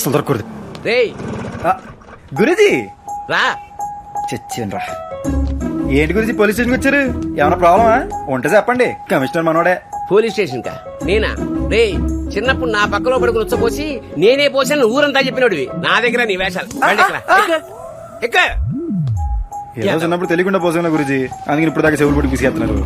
అసలు దొరకకూడదు. రేయ్ గురుజీ రా. చచ్చాను రా. ఏంటి గురించి పోలీస్ స్టేషన్కి వచ్చారు? ఏమైనా ప్రాబ్లమా? ఉంటే చెప్పండి, కమిషనర్ మనోడే. పోలీస్ స్టేషన్ కా? నేనా? రేయ్ చిన్నప్పుడు నా పక్కలో పడుకుని ఉచ్చపోసి నేనే పోసాను ఊరంతా చెప్పినోడివి. నా దగ్గర నీ వేషాలు. ఏదో చిన్నప్పుడు తెలియకుండా పోసాను గురుజీ, అందుకని ఇప్పుడు దాకా చెవులు పట్టి తీసుకెళ్తున్నారు.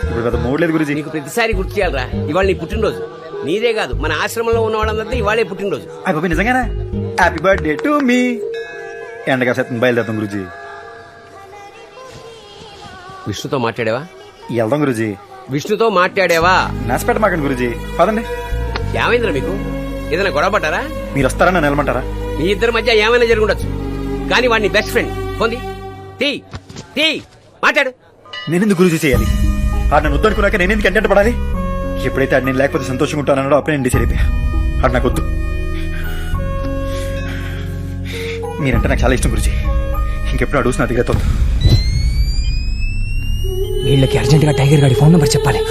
ఇప్పుడు పెద్ద మూడ్ లేదు గురుజీ. నీకు ప్రతిసారి గుర్తు చేయాలరా, ఇవాళ నీ పుట్టినరోజు. నీదే కాదు, మన ఆశ్రమంలో ఉన్న వాళ్ళందరికీ ఇవాళే పుట్టినరోజు. అయిపోయి నిజంగానే హ్యాపీ బర్త్డే టు మీ. ఎండగా శాతం బయలుదేరుతాం గురుజీ. విష్ణుతో మాట్లాడావా? వెళ్దాం గురుజీ. విష్ణుతో మాట్లాడావా? నాసిపేట మాకండి గురుజీ, పదండి. ఏమైందిరా మీకు? ఏదైనా గొడవ పడ్డారా? మీరు వస్తారా నన్ను నిలమంటారా? మీ ఇద్దరి మధ్య ఏమైనా జరుగుండొచ్చు, కానీ వాడిని బెస్ట్ ఫ్రెండ్ పొంది మాట్లాడు. నేనెందుకు గురుజీ చేయాలి? ఆడు నన్ను వద్దనుకున్నాక నేనెందుకు కంటెంట్ పడాలి? ఎప్పుడైతే ఆడు నేను లేకపోతే సంతోషంగా ఉంటానో అప్పుడే నేను డిసైడ్ అయిపోయా. ఆడు నాకు వద్దు. మీరంటే నాకు చాలా ఇష్టం గురుజీ. ఇంకెప్పుడు అడుగుతున్నా నా దగ్గర తోడు. వీళ్ళకి అర్జెంట్ గా టైగర్ గాడి ఫోన్ నంబర్ చెప్పాలి.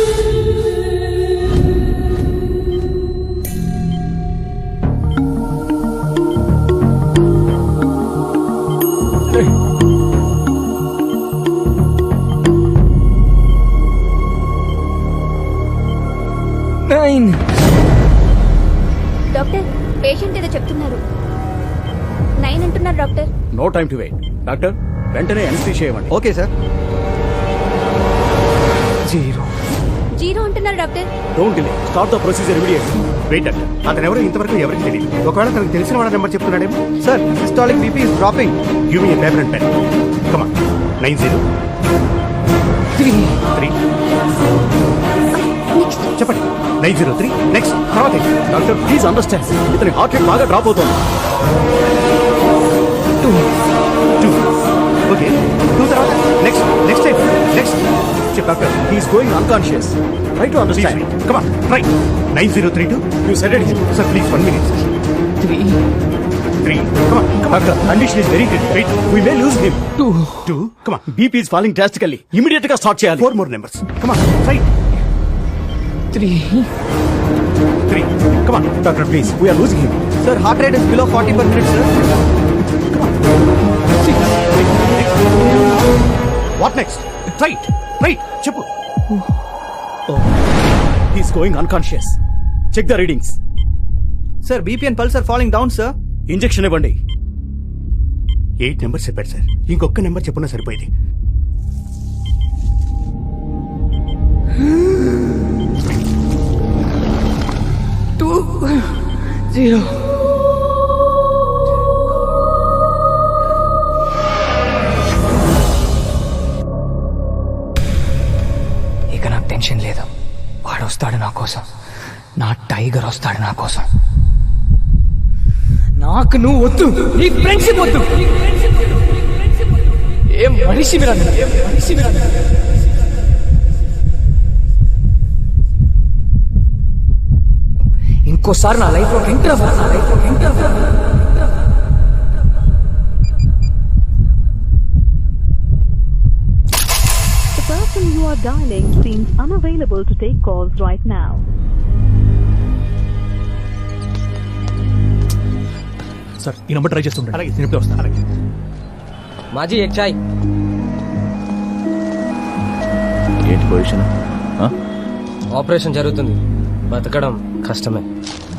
డాక్టర్, పేషెంట్ ఏదో చెప్తున్నారు. 9 అంటున్నారు doctor. No time to wait. Doctor వెంటనే అనస్థీషియా ఇవ్వండి. Okay sir. 0 అంటున్నారు doctor. Don't delay, start the procedure immediately. Wait doctor, అతను ఎవరో ఇంతవరకు ఎవరికి తెలియదు. ఒకవేళ తనకు తెలిసిన వాళ్ళ నెంబర్ చెప్తున్నాడేమో. Sir systolic BP is dropping. Give me a paper and pen. Come on. 903 చెప్పండి. 903 నెక్స్ట్. తర్వాత డాక్టర్ ప్లీజ్ అండర్స్టాండ్, ఇతని హార్ట్ రేట్ బాగా డ్రాప్ అవుతుంది. 2 ఓకే. 2 తర్వాత నెక్స్ట్ టైం నెక్స్ట్. చెప్పు doctor, he is going unconscious. Try to understand. Come on try. 9032 you said it sir. Please 1 minute. 3 come on doctor, condition is very critical. Wait, we may lose him. 2 come on, BP is falling drastically. Immediate ga start cheyali. 4 more numbers. Come on, try. 3 come on doctor, please, we are losing him. Sir, heart rate is below 40 per minute, sir. Come on. 6 next. What next? Try cheppu. Oh, he is going unconscious. Check the readings. Sir, BP and pulse are falling down, sir. Injection ఇవ్వండి. 8 numbers చెప్పారు sir, ఇంకొక number చెప్పున్నా సరిపోయింది. 20. ఇక నాకు tension లేదు. వాడు వస్తాడు నా కోసం, నా టైగర్ వస్తాడు నా కోసం. నాకు నువ్వు వద్దు, నీ ఫ్రెండ్షిప్ వద్దు. ఏం మనిషి మీరు, ఇంకోసారి నా లైఫ్ లో ఎంటర్ అవ్వాలి. The person you are dialing seems unavailable to take calls right now. Sir ఈ నెంబర్ ట్రై చేస్తుంటాను. అలాగే నేను ఇప్పుడే వస్తాను. అలాగే మాజీ ఎక్ చాయ్. ఏంటి పొజిషన్? ఆపరేషన్ జరుగుతుంది, బతకడం కష్టమే.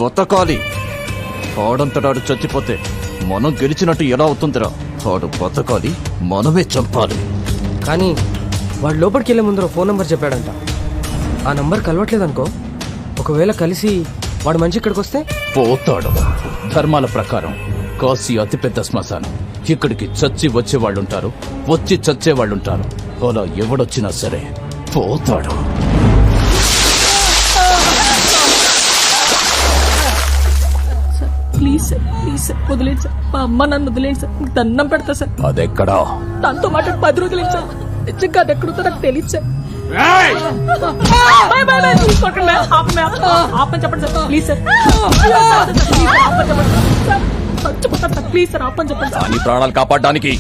బతకాలి. ఆడంతటాడు చచ్చిపోతే మనం గెలిచినట్టు ఎలా అవుతుందిరా? ఆడు బతకాలి, మనమే చంపాలి. కానీ వాడు లోపలికి వెళ్ళే ముందర ఫోన్ నంబర్ చెప్పాడంట. ఆ నంబర్ కలవట్లేదనుకో, ఒకవేళ కలిసి వాడు మంచి ఇక్కడికి వస్తే పోతాడు. ధర్మాల ప్రకారం కాశీ అతిపెద్ద శ్మశానం. ఇక్కడికి చచ్చి వచ్చేవాళ్ళుంటారు, వచ్చి చచ్చేవాళ్ళుంటారు. అలా ఎవడొచ్చినా సరే పోతాడు. ప్లీజ్ సార్, వదిలేదు సార్. మా అమ్మ నన్ను వదిలేదు సార్, దండం పెడతా సార్. అదెక్కడా? దాంతో మాట 10 రోజులు సార్. నిజంగా అది ఎక్కడుందో నాకు తెలియదు సార్. ఆపని చెప్పండి సార్, ప్లీజ్ సార్. చచ్చిపోతాను సార్, ప్లీజ్ సార్, ఆపని చెప్పండి సార్. నీ ప్రాణాలు కాపాడడానికి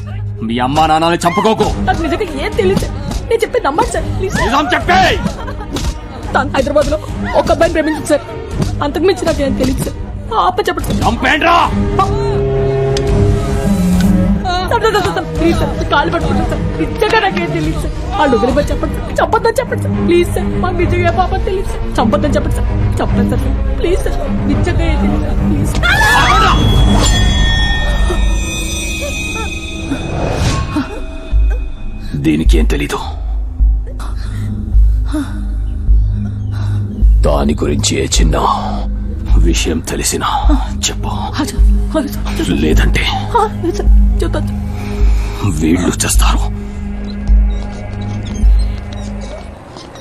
మీ అమ్మా నాన్నని చంపుకోకు. నాకు నిజంగా ఏం తెలియదు సార్. నేను చెప్పి నమ్మండి సార్ ప్లీజ్ చెప్పే తను హైదరాబాద్ లో ఒక అబ్బాయిని ప్రేమించింది సార్. అంతకు మించి నాకేం తెలియదు సార్. అప్ప చెప్పండి సార్. ప్లీజ్ సార్ కాలు పట్టుకుంటాను సార్. నిజంగా నాకేం తెలియదు సార్. వాళ్ళు వదిలిపోయి చెప్పండి సార్. చెప్పొద్దని చెప్పండి సార్ ప్లీజ్ సార్. మాకు నిజంగా పాపం తెలియదు సార్. చెప్పొద్దని చెప్పండి సార్. చెప్పండి సార్ ప్లీజ్ సార్. నిజంగా ఏం తెలియదు సార్ ప్లీజ్. దీనికి ఏం తెలీదు. దాని గురించి ఏ చిన్న విషయం తెలిసినా చెప్పు, లేదంటే చెప్తాను వీళ్ళు చేస్తారు.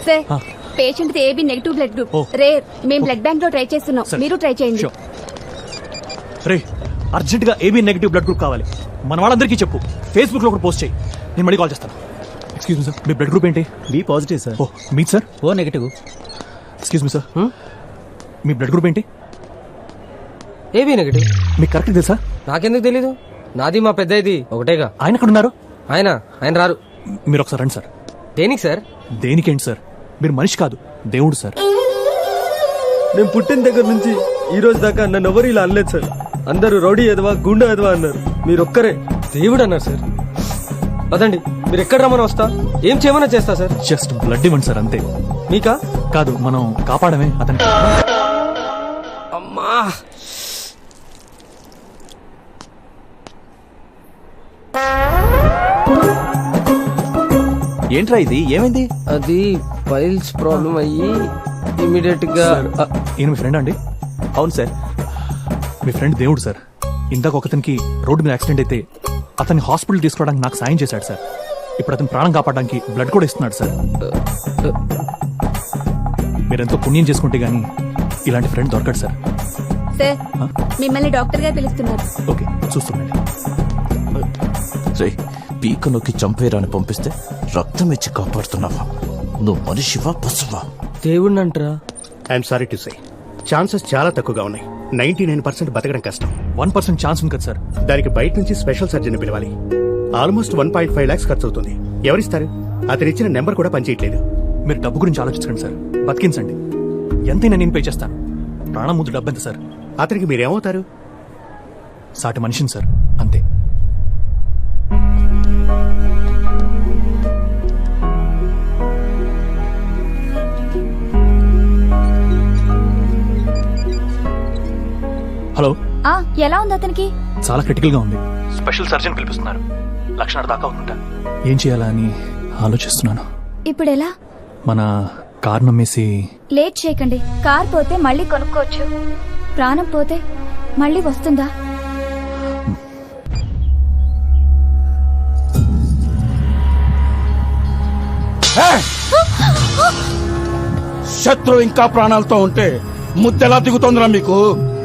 Sir patient AB negative blood group rare. మేము బ్లడ్ బ్యాంక్ లో ట్రై చేస్తున్నాం, మీరు ట్రై చేయండి. రే అర్జెంట్ గా ఏబీ నెగిటివ్ బ్లడ్ గ్రూప్ కావాలి. మన వాళ్ళందరికీ చెప్పు, ఫేస్బుక్ లో కూడా పోస్ట్ చేయి. నేను మళ్ళీ కాల్ చేస్తాను. ఎక్స్క్యూజ్ మీ సార్, మీ బ్లడ్ గ్రూప్ ఏంటి? B positive sir. ఓ మీది sir? O negative. Excuse me sir, మీ బ్లడ్ గ్రూప్ ఏంటి? AB negative. మీకు కరెక్ట్ తెలుసా? నాకెందుకు తెలీదు? నాది మా పెద్ద ఇది ఒకటేగా. ఆయన ఎక్కడ ఉన్నారు? ఆయన రారు. మీరు ఒకసారి రండి సార్. దేనికి సార్? దేనికేంటి సార్, మీరు మనిషి కాదు దేవుడు సార్. నేను పుట్టిన దగ్గర నుంచి ఈ రోజు దాకా నన్ను ఎవరు ఇలా అనలేదు సార్. అందరూ రౌడీ ఎదవా గుండా ఎదవా అన్నారు. మీరు ఒక్కరే దేవుడు అన్నారు సార్. అదండి మీరు ఎక్కడ రమ్మని వస్తా, ఏం చేయమన్నా చేస్తా సార్. జస్ట్ బ్లడ్ ఇవ్వండి సార్ అంతే. మీకా? కాదు, మనం కాపాడమే అతనికి. అమ్మా ఏంట్రా ఇది, ఏమైంది? అది పైల్స్ ప్రాబ్లం అయ్యి ఇమీడియట్ గా. ఈయన మీ ఫ్రెండ్ అండి? అవును సార్. మీ ఫ్రెండ్ దేవుడు సార్. ఇందాక ఒకతనికి రోడ్డు మీద యాక్సిడెంట్ అయితే అతన్ని హాస్పిటల్ తీసుకోవడానికి నాకు సాయం చేశాడు సార్. ఇప్పుడు అతను ప్రాణం కాపాడడానికి బ్లడ్ కూడా ఇస్తున్నాడు సార్. మీరెంతో పుణ్యం చేసుకుంటే గానీ ఇలాంటి ఫ్రెండ్ దొరకడు సార్. సార్ మిమ్మల్ని డాక్టర్ గారు పిలుస్తున్నారు. ఓకే చూస్తున్నాండి. రే పీక నొక్కి చంపేరాని పంపిస్తే రక్తం ఇచ్చి కాపాడుతున్నావా? నువ్వు మనిషివా పశువా? దేవుడిని అంటారా? I'm sorry to say, chances చాలా తక్కువగా ఉన్నాయి. 99% బతకడం కష్టం. 1% ఛాన్స్ ఉంది కదా సార్. దానికి బయట నుంచి స్పెషల్ సర్జన్ పిలవాలి. ఆల్మోస్ట్ 1.5 lakhs ఖర్చు అవుతుంది. ఎవరిస్తారు? అతను ఇచ్చిన నెంబర్ కూడా పనిచేయట్లేదు. మీరు డబ్బు గురించి ఆలోచించండి సార్, బతికించండి. ఎంతైనా నేను పే చేస్తాను. ప్రాణం ముందు డబ్బెంత సార్? అతనికి మీరేమవుతారు? సాటి మనిషిని సార్, అంతే. హలో, ఎలా ఉంది అతనికి? చాలా క్రిటికల్ గా ఉంది. స్పెషల్ సర్జన్ పిలిపిస్తున్నారు. లక్షణాలు దాకా ఉందంట. ఏం చేయాలా అని ఆలోచిస్తున్నాను. ఇప్పుడు ఎలా? మన కార్ నమ్మేసి. లేట్ చేయకండి. కార్ పోతే మళ్ళీ కొనుక్కోవచ్చు, ప్రాణం పోతే మళ్ళీ వస్తుందా? శత్రు ఇంకా ప్రాణాలతో ఉంటే ముద్దెలా దిగుతోందిరా మీకు?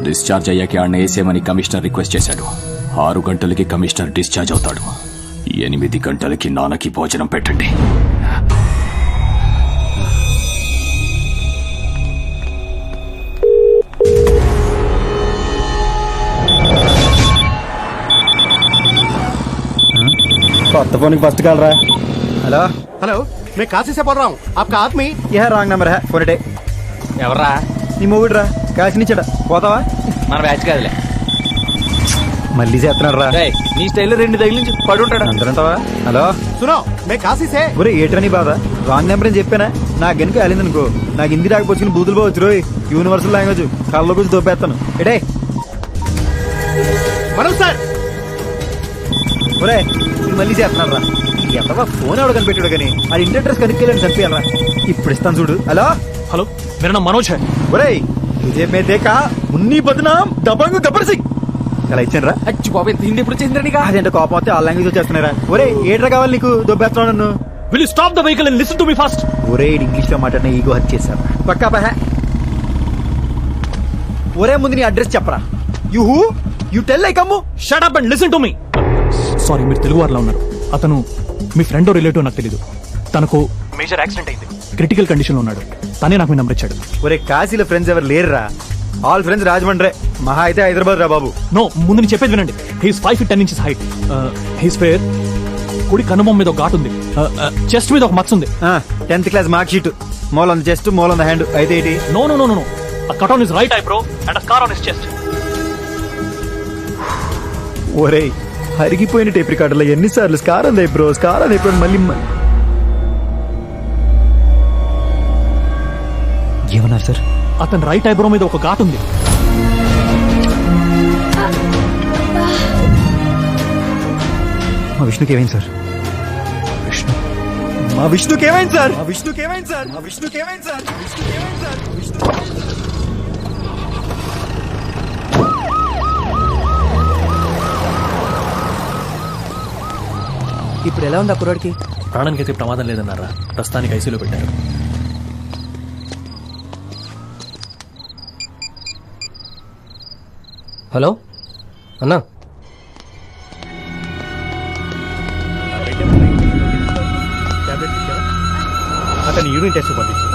డిశ్చార్జ్ అయ్యాక ఆడిని వేసేమని కమిషనర్ రిక్వెస్ట్ చేశాడు. 6 గంటలకి కమిషనర్ డిశ్చార్జ్ అవుతాడు. 8 గంటలకి నాన్నకి భోజనం పెట్టండి. కొత్త ఫోన్ ఫస్ట్ కాల్ రా. హలో హలో, मैं काशी से बोल रहा हूँ. आपका आदमी? యా రాంగ్ నెంబర్ హే, ఫోన్ ఇటే. ఎవర్రా? నీ మొగుడు రా, కాసినిచ్చాడా. పోతావా? మన బ్యాచ్ కాదులే. మళ్ళీ చేస్తున్నాడు రా. నీ స్టైల్లో 2 తగిలించి పడి ఉంటాడు అందరంటావా? హలో सुनो, मैं काशी से. ఒరే ఏట్రా నీ బాధ? రాంగ్ నెంబర్ అని చెప్పానా? నాకు గనుక వెళ్ళింది అనుకో, నాకు హిందీ రాకపోవచ్చు బూతులు పోవచ్చు రోయ్. యూనివర్సల్ లాంగ్వేజ్ కళ్ళలో గురించి దొబ్బేస్తాను. ఎడే మనోజ్ సార్. ఒరే ఇది మళ్ళీ చేస్తున్నాడు రా. ఎంతగా ఫోన్ ఎవడ కనిపెట్టాడు కానీ అది ఇంటి అడ్రస్ కనుక్కెళ్ళండి చంపేయాలరా. ఇప్పుడు ఇస్తాను చూడు. హలో హలో, मेरा नाम मनोज है. ఒరే तुझे मैं देखा मुन्नी बदनाम दबंग गब्बर सिंह. అలా ఇచ్చాను రా. అచ్చి బాబు హిందీ ఎప్పుడు చేసిందని? అదేంటో కోపం వస్తే ఆ లాంగ్వేజ్ వచ్చేస్తున్నారా. ఒరే ఏట్రా కావాలి నీకు? దొబ్బేస్తున్నావు నన్ను. Will you stop the vehicle and listen to me first? ఒరే ఇంగ్లీష్ లో మాట్లాడిన ఈగో హత్య చేశారు. పక్కా పహ. ఒరే ముందు నీ అడ్రస్ చెప్పరా. You tell like Ammu. Shut up and listen to me. Sorry, మీరు తెలుగు వారిలో ఉన్నారు. అతను మీ ఫ్రెండ్ రిలేటివ్ నాకు తెలీదు. తనకు మేజర్ యాక్సిడెంట్ అయింది, క్రిటికల్ కండిషన్ లో ఉన్నాడు. తనే నాకు మీ నెంబర్ ఇచ్చాడు. ఒరే కాశీలో ఫ్రెండ్స్ ఎవరు లేరురా. ఆల్ ఫ్రెండ్స్ రాజమండ్రే, మహా అయితే హైదరాబాద్ రా బాబు. నో, ముందు నేను చెప్పేది వినండి. He's 5 feet 10 inches height. He's fair, కుడి కనుబొమ్మ మీద ఒక ఘాటు ఉంది, చెస్ట్ మీద ఒక మచ్చ ఉంది. 10th class mark sheet, mole on the chest, mole on the hand. అయితే ఏంటి? No no no no, a cut on his right eyebrow and a scar on his chest. ఒరేయ్, అరిగిపోయిన టేప్ రికార్డులో ఎన్నిసార్లు స్కార్ అంది బ్రో, స్కార్ అంది ఇప్పుడు మళ్ళీ ఏమన్నారు సార్? అతని రైట్ ఐబ్రో మీద ఒక ఘాటు ఉంది. మా విష్ణుకి ఏమైంది సార్? విష్ణు, మా విష్ణుకి ఏమైంది సార్? మా విష్ణుకి ఏమైంది సార్? మా విష్ణుకి ఏమైంది సార్? విష్ణుకి ఏమైంది సార్? ఇప్పుడు ఎలా ఉంది ఆ కుర్రాడికి? ప్రాణానికైతే ప్రమాదం లేదన్నారా, ప్రస్తుతానికి ఐసీలో పెట్టారు. హలో అన్నా, అతని యూరిన్ టెస్ట్ పంపించు.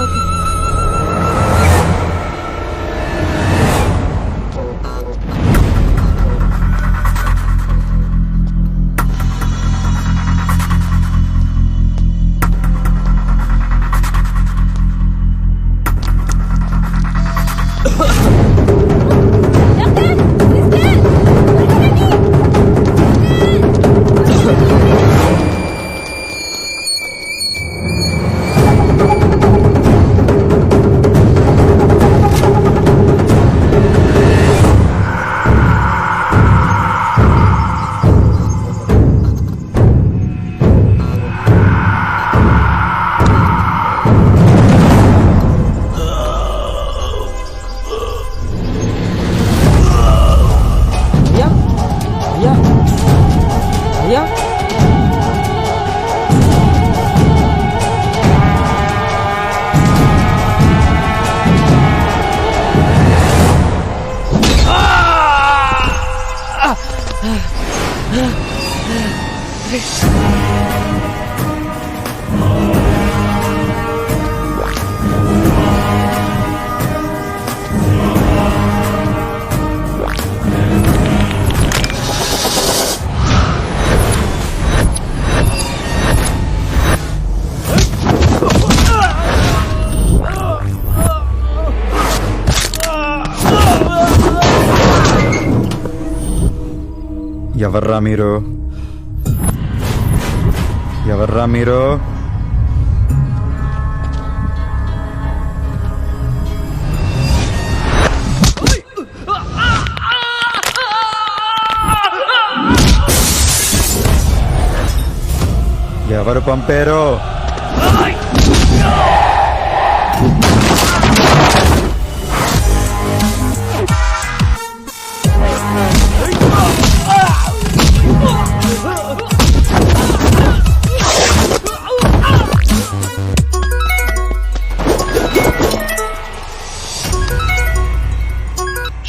ఎవర్రా మీరు? ఎవర్రా మీరు? ఎవరు పంపారో?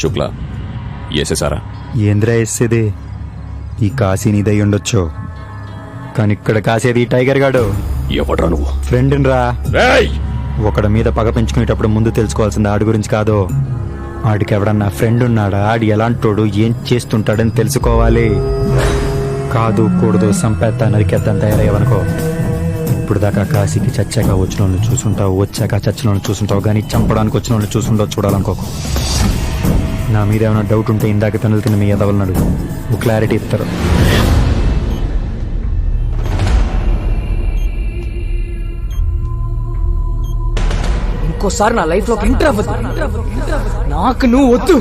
శుక్లా వేసేసారా? ఏంద్రా వేసేది? ఈ కాశీ నీదై ఉండొచ్చు, కానీ ఇక్కడ కాసేది టైగర్ గాడు. ఎవడ్రా నువ్వు? ఫ్రెండ్ రా. ఒకడి మీద పగ పెంచుకునేటప్పుడు ముందు తెలుసుకోవాల్సింది ఆడి గురించి కాదు, ఆడికి ఎవడన్నా ఫ్రెండ్ ఉన్నాడా, ఆడి ఎలాంటోడు, ఏం చేస్తుంటాడని తెలుసుకోవాలి. కాదు కూడదు, సంపేత్తా నరికేద్దాం తయారయ్యవనుకో, ఇప్పుడు దాకా కాశీకి చచ్చాక వచ్చిన వాళ్ళని చూసుంటావు, వచ్చాక చచ్చిన వాళ్ళని చూసుంటావు, కానీ చంపడానికి వచ్చిన వాళ్ళని చూసుంటావు చూడాలనుకోకు. నా మీద ఏమైనా డౌట్ ఉంటే ఇందాక తనులు తిన్న మీ ఎదవలన్నాడు, క్లారిటీ ఇస్తారు. ఇంకోసారి నా లైఫ్ లో ఎంటర్ అవ్వదు. నాకు నువ్వు వద్దు,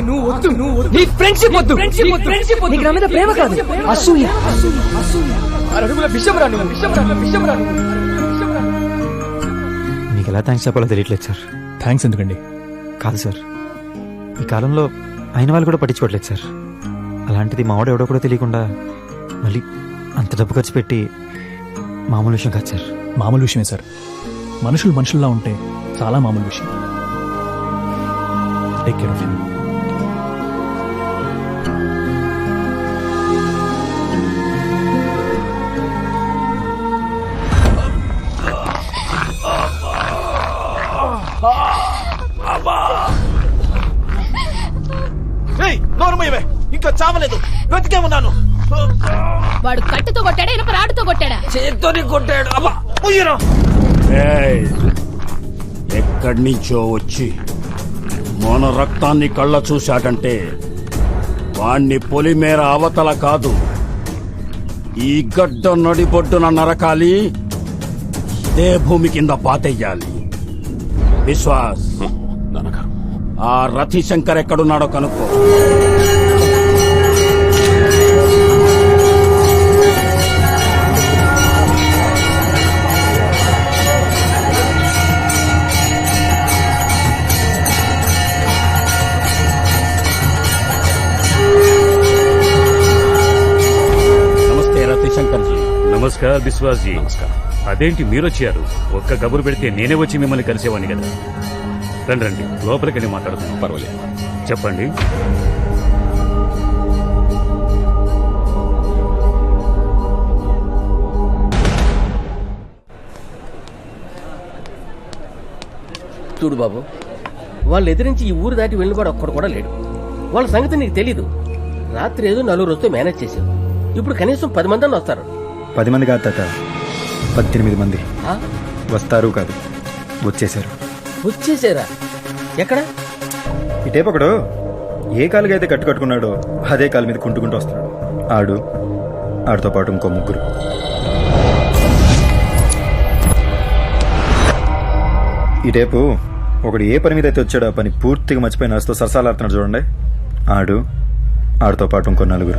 నీ ఫ్రెండ్షిప్ వద్దు. నీకు నా మీద ప్రేమ కాదు, అసూయ. అడుగుల విషం రా నువ్వు, విషం రా. మీకు ఎలా థ్యాంక్స్ చెప్పాలో తెలియట్లేదు సార్. థ్యాంక్స్ ఎందుకండి? కాదు సార్, ఈ కాలంలో అయిన వాళ్ళు కూడా పట్టించుకోవట్లేదు సార్. అలాంటిది మావాడు ఎవడో కూడా తెలియకుండా మళ్ళీ అంత డబ్బు ఖర్చు పెట్టి మామూలు విషయం కాదు సార్. మామూలు విషయమే సార్, మనుషులు మనుషుల్లా ఉంటే చాలా మామూలు విషయం. Take care of him. నోరుమయ్యవే, ఇంకా చావలేదు, బ్రతికే ఉన్నాను. వాడు కట్టెతో కొట్టాడా ఇనప రాడుతో కొట్టాడా? చేత్తోని కొట్టాడు. అబ్బా ఏయ్, ఎక్కడి నుంచో వచ్చి మన రక్తాన్ని కళ్ళ చూశాడంటే వాణ్ణి పొలిమేర అవతల కాదు, ఈ గడ్డ నడిబొడ్డున నరకాలి, ఇదే భూమి కింద పాతెయ్యాలి. విశ్వాస్, నాన్నగారు ఆ రతిశంకర్ ఎక్కడున్నాడో కనుక్కో. నమస్తే రతిశంకర్ జీ. నమస్కార్ విశ్వాస్ జీ. నమస్కారం. అదేంటి మీరొచ్చారు? ఒక్క కబురు పెడితే నేనే వచ్చి మిమ్మల్ని కలిసేవాడిని కదా. రండి రండి, లోపలికి మాట్లాడుతున్నాం. పర్వాలేదు. చెప్పండి. చూడు బాబు, వాళ్ళు ఎదిరించి ఈ ఊరు దాటి వెళ్ళినవాడు ఒక్కడు కూడా లేడు. వాళ్ళ సంగతి నీకు తెలీదు. రాత్రి ఏదో 4 వస్తూ మేనేజ్ చేశావు. ఇప్పుడు కనీసం 10 మంది వస్తారు. 10 మంది కాదు తాత, 18 మంది ఆ? వస్తారు కాదు, వచ్చేసారు. వచ్చేసారా? ఎక్కడ? ఈ టేపు ఒకడు ఏ కాలుగా అయితే కట్టుకున్నాడో అదే కాలు మీద కుంటుకుంటూ వస్తున్నాడు. ఆడితో పాటు ఇంకో 3. ఈ టేపు ఒకడు ఏ పని మీద అయితే వచ్చాడో ఆ పని పూర్తిగా మర్చిపోయి నడుస్తూ సరసాలాడుతున్నాడు చూడండి. ఆడితో పాటు ఇంకో 4.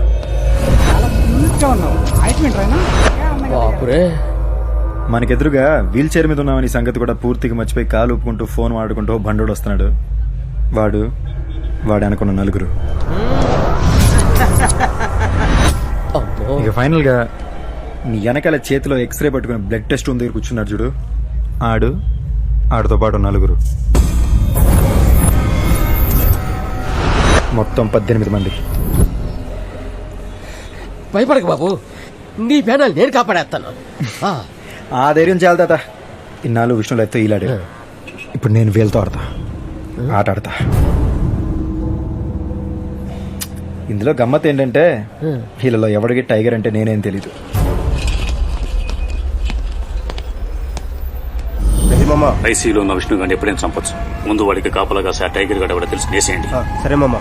బాపురే, మనకెదురుగా వీల్ చైర్ మీద ఉన్నామని సంగతి కూడా పూర్తిగా మర్చిపోయి కాలు ఊపుకుంటూ ఫోన్ వాడుకుంటూ బండోడు వస్తున్నాడు. వాడు అనుకున్న 4. అమ్మో. ఇక ఫైనల్ గా నీ వెనకాల చేతిలో ఎక్స్రే పట్టుకుని బ్లడ్ టెస్ట్ ఉంది దగ్గర కూర్చున్నాడు చూడు. ఆడితో పాటు 4. మొత్తం 18 మంది. భయపడక బాబు, నీ పేనాలు నేను కాపాడేస్తాను. ఆ ధైర్యం చాలు తాత. ఇన్నాళ్ళు విష్ణు లైఫ్తో ఈలాడు. ఇప్పుడు నేను వీళ్ళతో ఆట ఆడతా. ఇందులో గమ్మత్ ఏంటంటే వీళ్ళలో ఎవడికి టైగర్ అంటే నేనేం తెలీదు. ఐసీలో ఉన్న విష్ణు గారిని ఎప్పుడైనా చంపొచ్చు. ముందు వాడికి కాపలాగా ఆ టైగర్ గడ కూడా తెలిసి నేసేయండి. సరే మామ.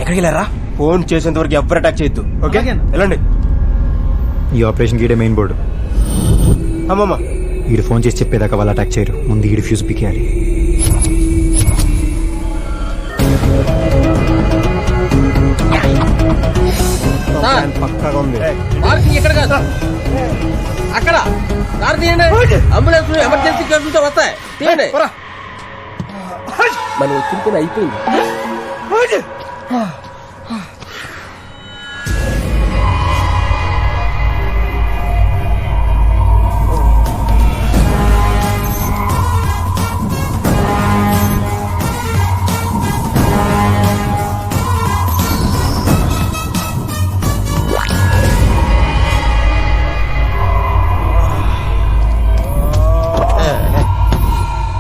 ఎక్కడికి వెళ్ళారా? ఫోన్ చేసేంత వరకు ఎవరు అటాక్ చేయొద్దు. ఓకే, వెళ్ళండి. ఈ ఆపరేషన్ గీడే మెయిన్ బోర్డు. మామ, వీడు ఫోన్ చేసి చెప్పేదాకా వాళ్ళు అటాక్ చేయరు. ముందు వీడి ఫ్యూజ్ పికేయాలి. పక్కాగా ఉంది. పార్కింగ్ ఎక్కడ కాదు, అక్కడ. కారు తీయండి, అంబులెన్స్ ఎమర్జెన్సీ కేసులతో వస్తాయి. తీయండి. మనం వచ్చిన పని అయిపోయింది.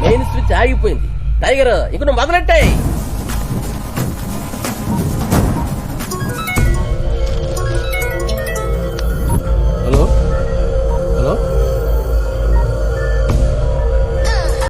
మెయిన్ స్విచ్ ఆగిపోయింది. టైగర్, ఇక నువ్వు మొదలెట్టాయి.